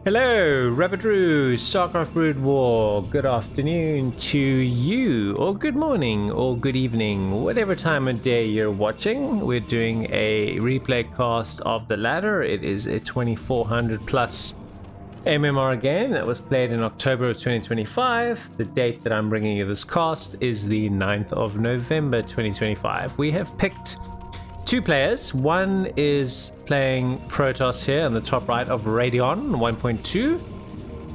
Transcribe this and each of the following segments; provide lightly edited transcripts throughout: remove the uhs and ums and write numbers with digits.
Hello, Rabbitru, Starcraft Broodwar. Good afternoon to you, or good morning, or good evening, whatever time of day you're watching. We're doing a replay cast of The Ladder. It is a 2400 plus MMR game that was played in October of 2025. The date that I'm bringing you this cast is the 9th of November 2025. We have picked two players. One is playing Protoss here on the top right of Radeon 1.2.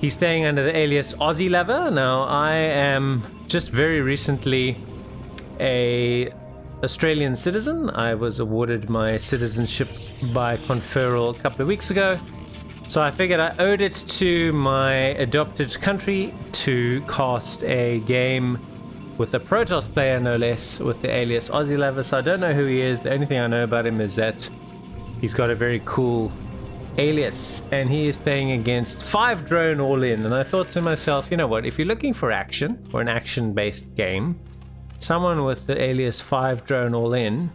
He's playing under the alias Aussie Lover. Now, I am just very recently a Australian citizen. I was awarded my citizenship by conferral a couple of weeks ago. So I figured I owed it to my adopted country to cast a game with a Protoss player, no less, with the alias Aussie Lover. So I don't know who he is. The only thing I know about him is that he's got a very cool alias, and he is playing against 5 drone all in. And I thought to myself, you know what, if you're looking for action or an action-based game, someone with the alias 5 drone all in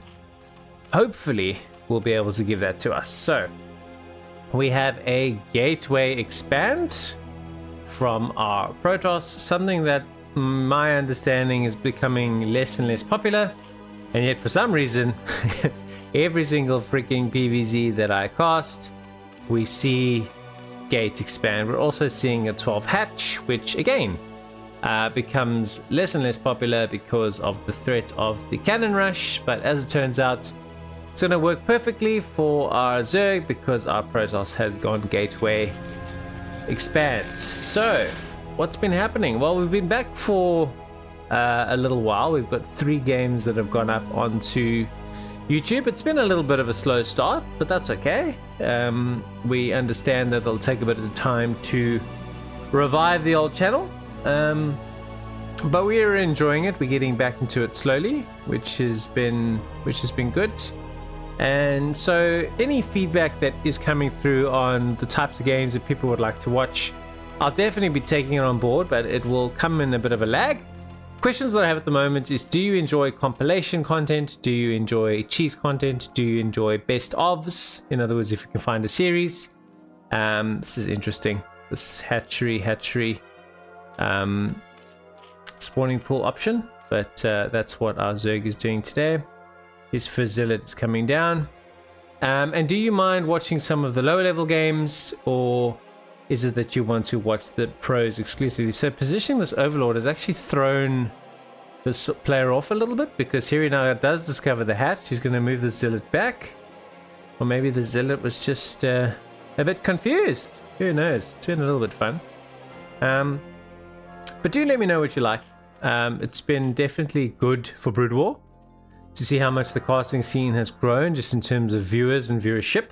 hopefully will be able to give that to us. So we have a gateway expand from our Protoss, something that my understanding is becoming less and less popular, and yet for some reason every single freaking PvZ that I cast we see gate expand. We're also seeing a 12 hatch, which again becomes less and less popular because of the threat of the cannon rush, but as it turns out it's going to work perfectly for our Zerg because our Protoss has gone gateway expand. So what's been happening? Well, we've been back for a little while. We've got 3 games that have gone up onto YouTube. It's been a little bit of a slow start, but that's okay. We understand that it'll take a bit of time to revive the old channel, but we are enjoying it. We're getting back into it slowly, which has been good. And so any feedback that is coming through on the types of games that people would like to watch, I'll definitely be taking it on board, but it will come in a bit of a lag. Questions that I have at the moment is, do you enjoy compilation content? Do you enjoy cheese content? Do you enjoy best ofs? In other words, if you can find a series. This is interesting. This hatchery spawning pool option, but that's what our Zerg is doing today. His Fazillet is coming down. And do you mind watching some of the lower level games, or is it that you want to watch the pros exclusively? So positioning this Overlord has actually thrown this player off a little bit, because here he now does discover the hatch. He's going to move the Zealot back, or maybe the Zealot was just a bit confused. Who knows? It's been a little bit fun. But do let me know what you like. It's been definitely good for Brood War to see how much the casting scene has grown just in terms of viewers and viewership.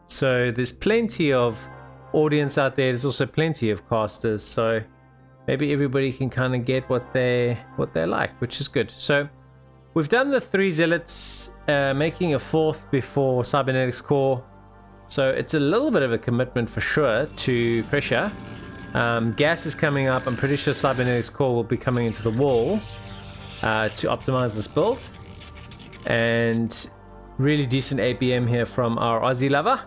So there's plenty of audience out there. There's also plenty of casters, so maybe everybody can kind of get what they like, which is good. So we've done the 3 zealots, making a 4th before cybernetics core, so it's a little bit of a commitment for sure to pressure. Gas is coming up. I'm pretty sure cybernetics core will be coming into the wall to optimize this build, and really decent APM here from our Aussie Lover.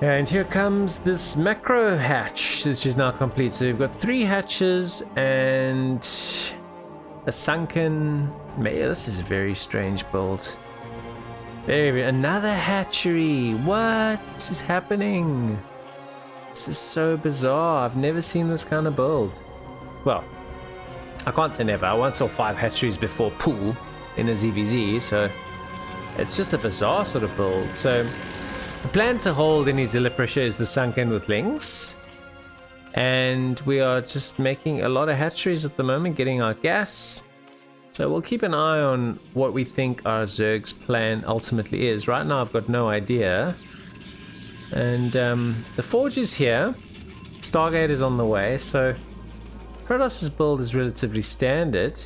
And here comes this macro hatch, which is now complete. So we've got 3 hatches and a sunken. This is a very strange build. Another hatchery. What is happening? This is so bizarre. I've never seen this kind of build. Well, I can't say never. I once saw 5 hatcheries before pool in a ZVZ, so it's just a bizarre sort of build. So the plan to hold any Zilla pressure is the sunken with links, and we are just making a lot of hatcheries at the moment, getting our gas. So we'll keep an eye on what we think our Zerg's plan ultimately is. Right now I've got no idea. And the forge is here, Stargate is on the way, so Protoss's build is relatively standard.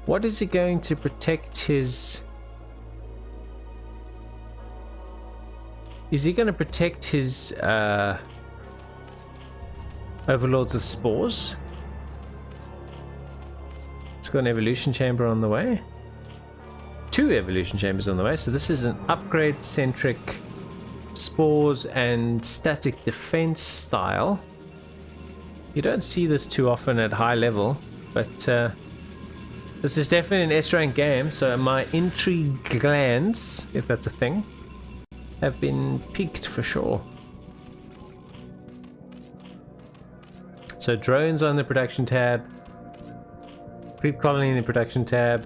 What is he going to protect his... Is he going to protect his overlords with spores? It's got an evolution chamber on the way. 2 evolution chambers on the way, so this is an upgrade centric spores and static defense style. You don't see this too often at high level, but this is definitely an S-rank game, so my intrigue glands, if that's a thing, have been piqued for sure. So drones on the production tab, creep colony in the production tab.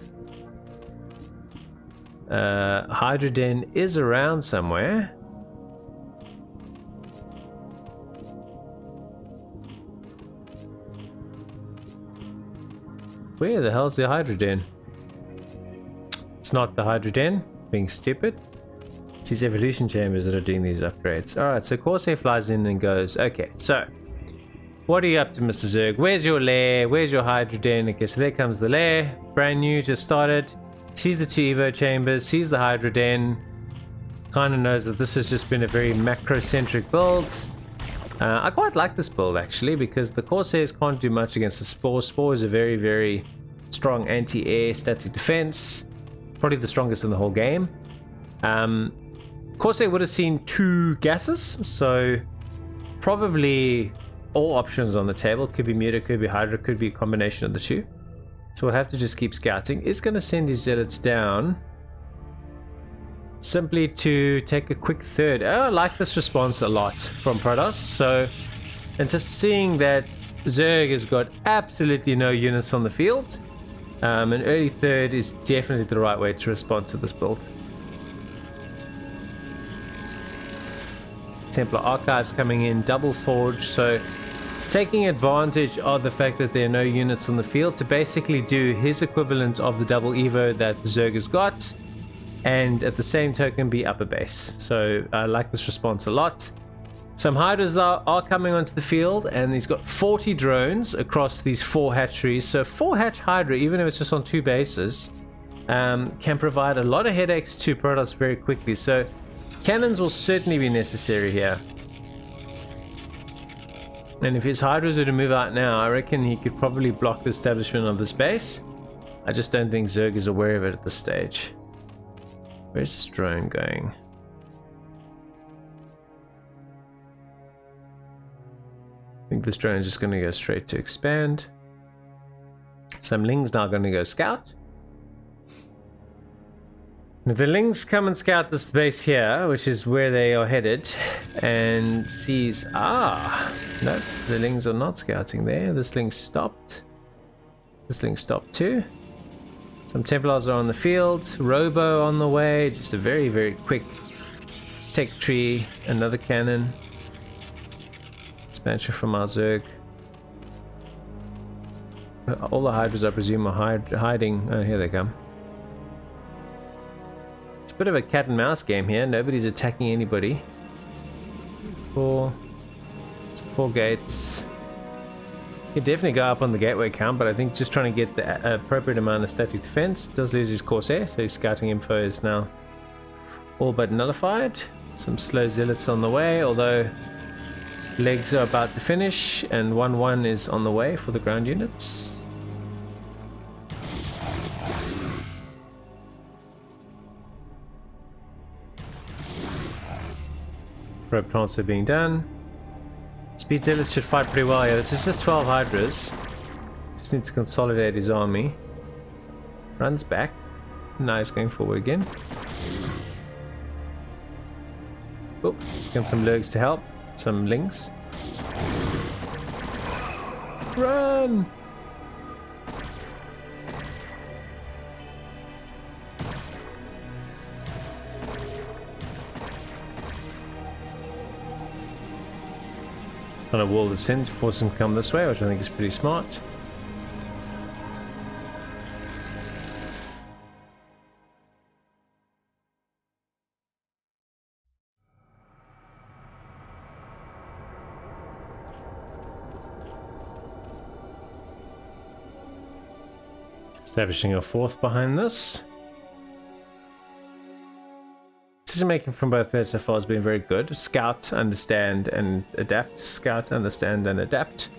Hydra Den is around somewhere. Where the hell's the Hydra Den? It's not the Hydra Den, being stupid. It's these evolution chambers that are doing these upgrades. Alright, so Corsair flies in and goes, okay, so what are you up to, Mr. Zerg? Where's your lair? Where's your Hydra Den? Okay, so there comes the lair, brand new, just started. Sees the 2 Evo chambers, sees the Hydra Den. Kind of knows that this has just been a very macro-centric build. I quite like this build actually, because the Corsairs can't do much against the Spore. Spore is a very, very strong anti-air static defense. Probably the strongest in the whole game. Corsair would have seen 2 gases, so probably all options on the table. Could be Muta, could be Hydra, could be a combination of the 2. So we'll have to just keep scouting. It's going to send his zealots down simply to take a quick third. Oh, I like this response a lot from Protoss. So, and just seeing that Zerg has got absolutely no units on the field, an early third is definitely the right way to respond to this build. Templar Archives coming in, double forge, so taking advantage of the fact that there are no units on the field to basically do his equivalent of the double Evo that the Zerg has got, and at the same token be upper base. So I like this response a lot. Some Hydras are coming onto the field, and he's got 40 drones across these 4 hatcheries. So 4 hatch Hydra, even if it's just on 2 bases, can provide a lot of headaches to Protoss very quickly. So cannons will certainly be necessary here. And if his Hydras were to move out now, I reckon he could probably block the establishment of this base. I just don't think Zerg is aware of it at this stage. Where's this drone going? I think this drone is just going to go straight to expand. Some Lings now going to go scout. Now the Lings come and scout this base here, which is where they are headed, and sees, no, the Lings are not scouting there. This Ling stopped. This Ling stopped too. Some Templars are on the field, Robo on the way, just a very, very quick tech tree, another cannon. Expansion from our Zerg. All the Hydras, I presume, are hiding. Oh, here they come. It's a bit of a cat and mouse game here. Nobody's attacking anybody. 4 gates. You can definitely go up on the gateway count, but I think just trying to get the appropriate amount of static defense. Does lose his Corsair, so his scouting info is now all but nullified. Some slow zealots on the way, although legs are about to finish, and 1-1 is on the way for the ground units. Probe transfer being done. Speed zealots should fight pretty well. Yeah, this is just 12 Hydras. Just needs to consolidate his army. Runs back. Now he's going forward again. Oh, come some Lurgs to help. Some Lings. Run! On a wall that's in to force him to come this way, which I think is pretty smart. Establishing a 4th behind this. Decision making from both players so far has been very good. Scout, understand, and adapt. Scout, understand, and adapt.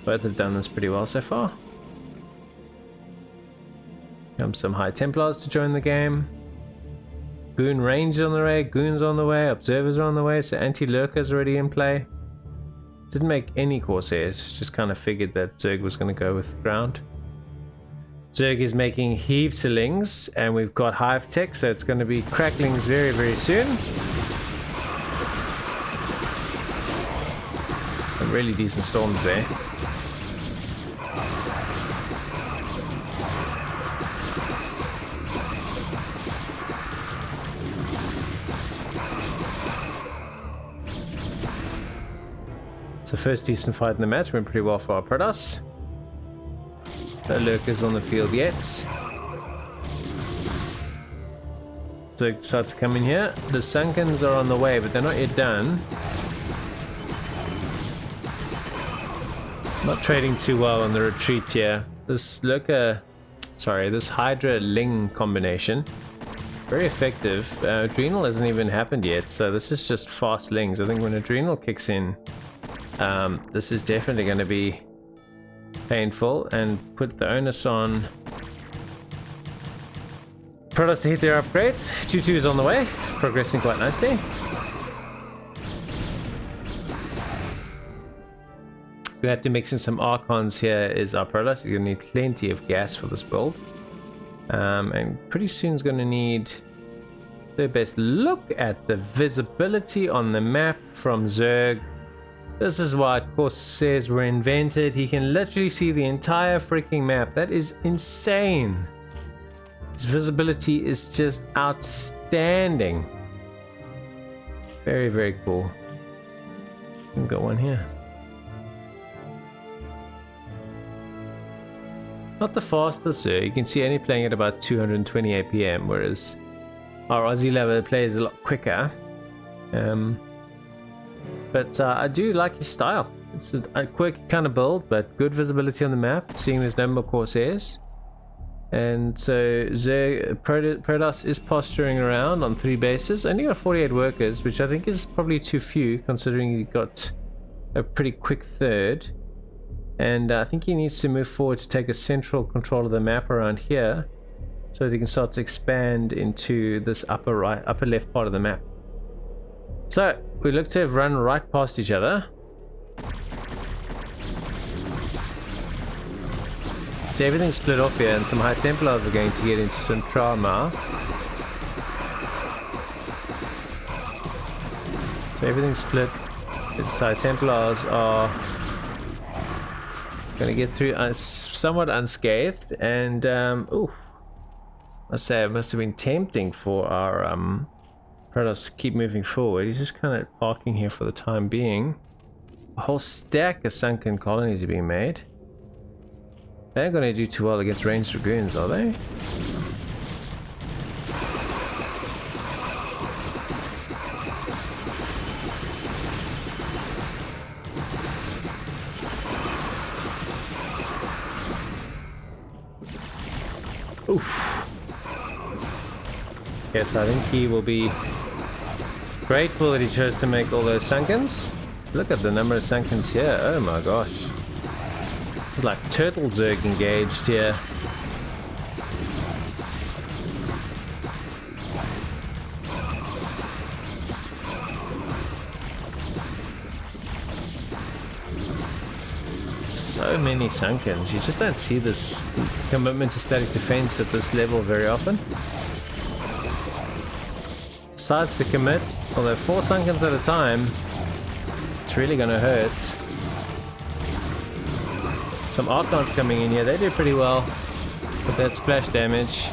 Both have done this pretty well so far. Some High Templars to join the game. Goon range on the way, goons on the way, observers are on the way, so anti-lurkers already in play. Didn't make any Corsairs, just kind of figured that Zerg was going to go with ground. Zerg is making heaps of lings, and we've got hive tech, so it's going to be cracklings very, very soon. Some really decent storms there. So first decent fight in the match, went pretty well for our Protoss. No lurkers on the field yet. Zerg starts to come in here. The Sunkens are on the way, but they're not yet done. Not trading too well on the retreat here. This this Hydra Ling combination, very effective. Adrenal hasn't even happened yet, so this is just fast Lings. I think when Adrenal kicks in, this is definitely going to be painful, and put the onus on Protoss to hit their upgrades. 2-2 is on the way, progressing quite nicely. We have to mix in some Archons here. Is our Protoss. He's going to need plenty of gas for this build, and pretty soon is going to need the best. Look at the visibility on the map from Zerg. This is why Corsairs were invented. He can literally see the entire freaking map. That is insane. His visibility is just outstanding. Very, very cool. We've got one here. Not the fastest, sir. You can see only playing at about 220 APM, whereas our Aussie level plays a lot quicker. But I do like his style. It's a quirky kind of build, but good visibility on the map, seeing there's no more Corsairs. And so Protoss is posturing around on 3 bases. Only got 48 workers, which I think is probably too few, considering he got a pretty quick third. And I think he needs to move forward to take a central control of the map around here, so that he can start to expand into this upper left part of the map. So we look to have run right past each other. So everything's split off here, and some High Templars are going to get into some trauma. So everything's split. These High Templars are going to get through somewhat unscathed, and ooh, I say it must have been tempting for our Protoss to keep moving forward. He's just kind of parking here for the time being. A whole stack of sunken colonies are being made. They aren't going to do too well against ranged dragoons, are they? Oof. Yes, I think he will be grateful that he chose to make all those Sunkens. Look at the number of Sunkens here. Oh my gosh. It's like turtle Zerg engaged here. So many Sunkens. You just don't see this commitment to static defense at this level very often. Decides to commit, although 4 Sunkens at a time, it's really going to hurt. Some Archons coming in here, they do pretty well with that splash damage.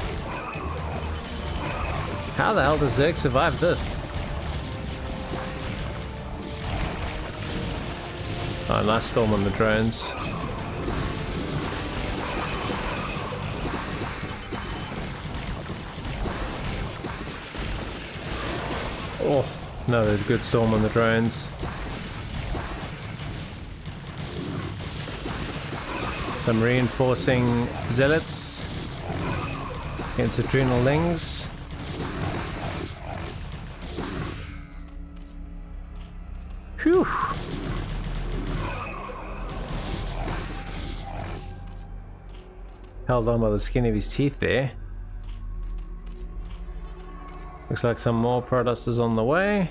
How the hell does Zerg survive this? Oh, nice storm on the drones. Oh, another good storm on the drones. Some reinforcing zealots against adrenal lings. Whew. Held on by the skin of his teeth there. Looks like some more Protoss is on the way.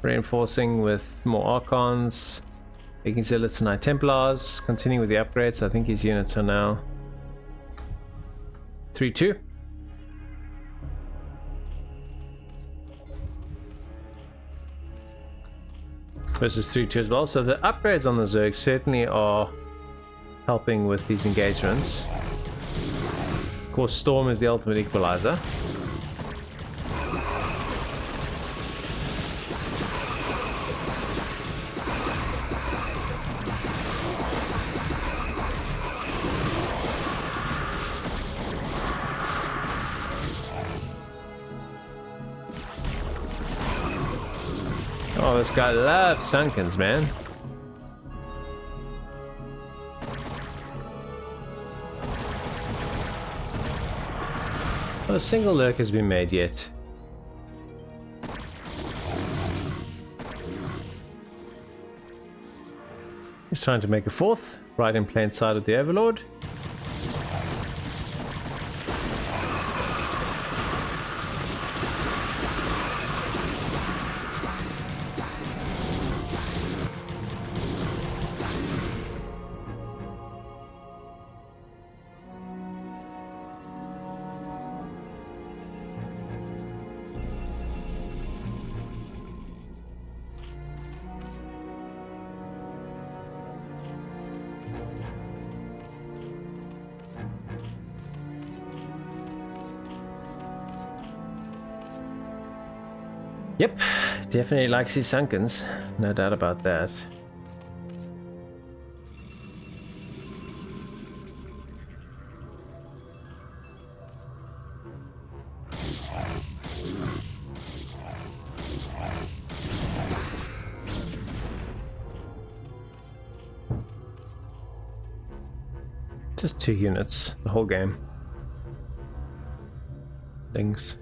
Reinforcing with more Archons. Making Zealots and Knight Templars. Continuing with the upgrades. I think his units are now 3-2. Versus 3-2 as well. So the upgrades on the Zerg certainly are helping with these engagements. Of course, Storm is the ultimate equalizer. Oh, this guy loves Sunkens, man. Not a single lurk has been made yet. He's trying to make a fourth, right in plain sight of the Overlord. Yep, definitely likes his Sunkens, no doubt about that. Just 2 units, the whole game. Things.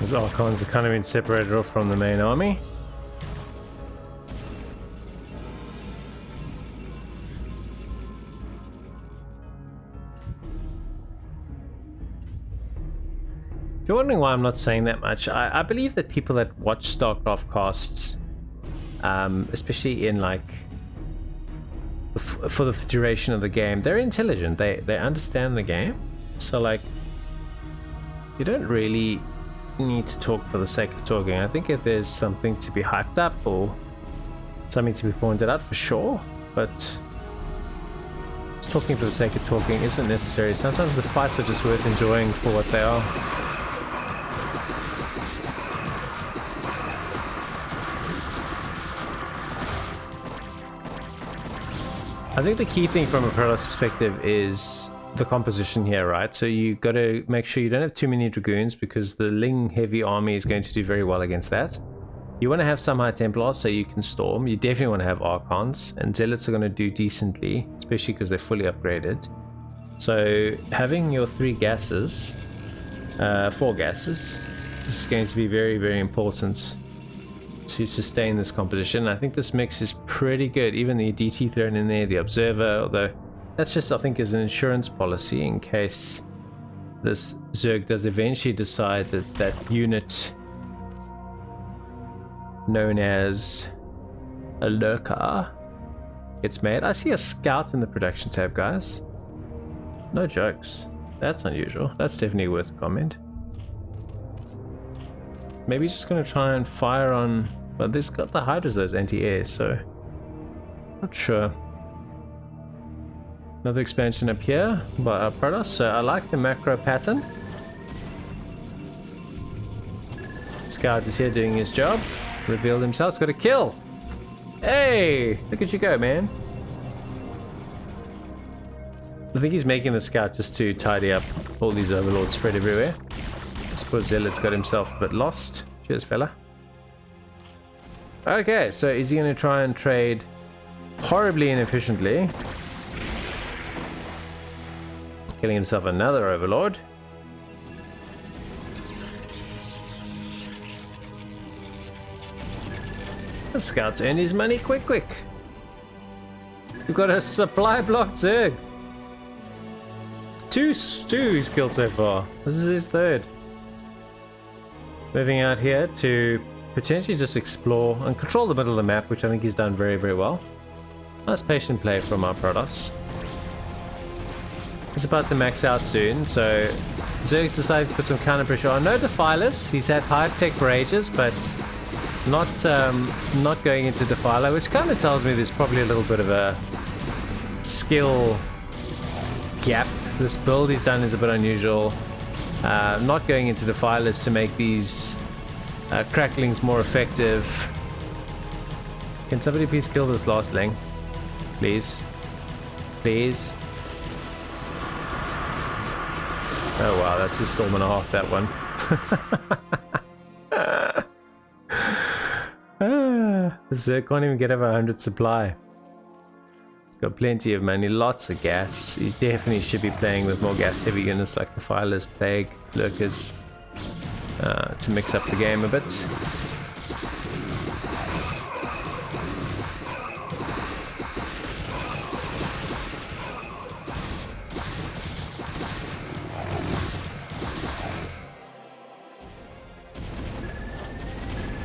Those Archons are kind of been separated off from the main army. If you're wondering why I'm not saying that much, I believe that people that watch Starcraft casts, especially in like for the duration of the game, they're intelligent. They understand the game. So like, you don't really need to talk for the sake of talking. I think if there's something to be hyped up or something to be pointed out, for sure, but just talking for the sake of talking isn't necessary. Sometimes the fights are just worth enjoying for what they are. I think the key thing from a Protoss perspective is the composition here, right? So you got to make sure you don't have too many Dragoons, because the Ling heavy army is going to do very well against that. You want to have some High Templars so you can storm. You definitely want to have Archons, and Zealots are going to do decently, especially because they're fully upgraded. So having your 4 gases is going to be very, very important to sustain this composition. I think this mix is pretty good. Even the DT thrown in there, the Observer, although that's just, I think, is an insurance policy in case this Zerg does eventually decide that that unit known as a lurker gets made. I see a scout in the production tab, guys. No jokes. That's unusual. That's definitely worth a comment. Maybe he's just going to try and fire on... Well, this got the Hydras as anti-air, so... Not sure. Another expansion up here by our Protoss, so I like the macro pattern. Scout is here doing his job. Revealed himself, got a kill! Hey! Look at you go, man. I think he's making the scout just to tidy up all these overlords spread everywhere. I suppose Zealot's got himself a bit lost. Cheers, fella. Okay, so is he going to try and trade horribly inefficiently? Killing himself another overlord. The scout's earned his money quick. We've got a supply block Zerg. Two he's killed so far. This is his third. Moving out here to potentially just explore and control the middle of the map, which I think he's done very, very well. Nice patient play from our Protoss. He's about to max out soon, so Zerg's decided to put some counter pressure on. No Defilers. He's had Hive Tech for ages, but not going into Defiler, which kind of tells me there's probably a little bit of a skill gap. This build he's done is a bit unusual. Not going into Defilers to make these cracklings more effective. Can somebody please kill this last ling? Please. Please. Oh wow, that's a storm and a half, that one. The Zerg can't even get over 100 supply. He's got plenty of money, lots of gas. He definitely should be playing with more gas heavy units like Defilers, Plague, Lurkers, to mix up the game a bit.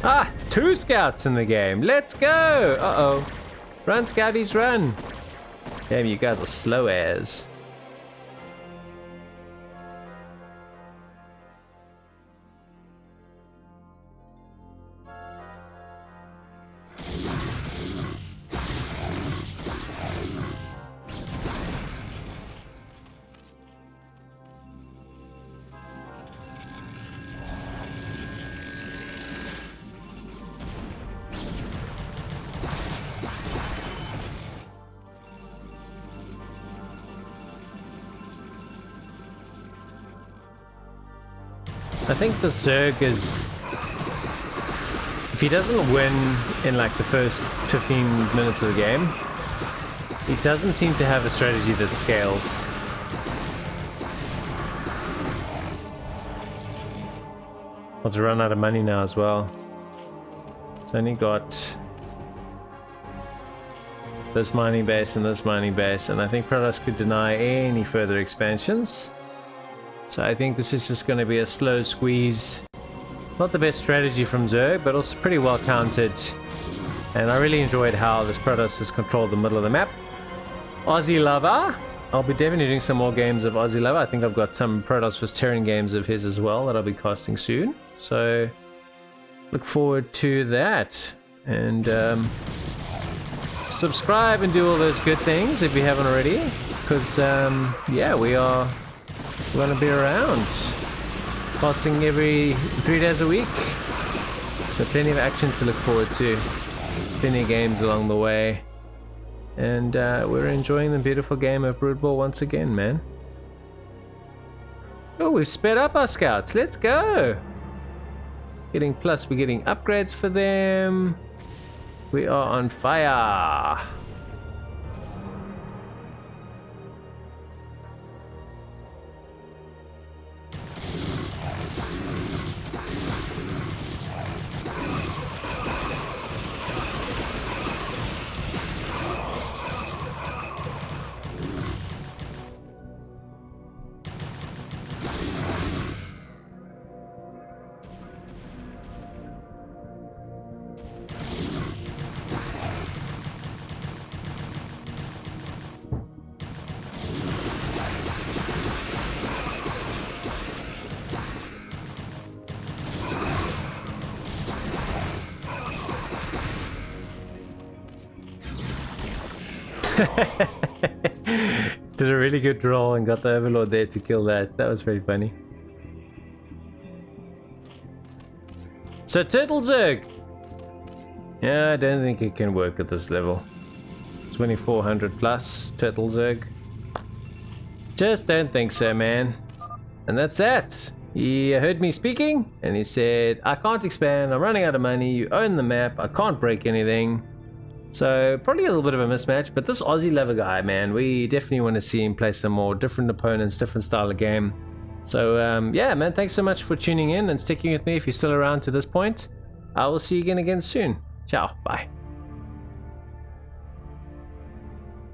Ah, 2 scouts in the game. Let's go. Uh-oh. Run, scouties, run. Damn, you guys are slow as. I think the Zerg is, if he doesn't win in like the first 15 minutes of the game, he doesn't seem to have a strategy that scales. It's to run out of money now as well. It's only got this mining base and this mining base, and I think Protoss could deny any further expansions. So I think this is just going to be a slow squeeze. Not the best strategy from Zerg, but also pretty well counted. And I really enjoyed how this Protoss has controlled the middle of the map. Aussie Lover. I'll be definitely doing some more games of Aussie Lover. I think I've got some Protoss vs Terran games of his as well that I'll be casting soon. So look forward to that. And subscribe and do all those good things if you haven't already. Because, yeah, we're going to be around. Casting every 3 days a week. So plenty of action to look forward to. Plenty of games along the way. And we're enjoying the beautiful game of Broodwar once again, man. Oh, we've sped up our scouts. Let's go. We're getting upgrades for them. We are on fire. Did a really good draw and got the Overlord there to kill that. That was very funny. So Turtle Zerg. Yeah, I don't think it can work at this level. 2400 plus Turtle Zerg. Just don't think so, man. And that's that. He heard me speaking, and he said, I can't expand, I'm running out of money, you own the map, I can't break anything. So, probably a little bit of a mismatch, but this Aussie lover guy, man, we definitely want to see him play some more different opponents, different style of game. So, yeah, man, thanks so much for tuning in and sticking with me if you're still around to this point. I will see you again soon. Ciao, bye.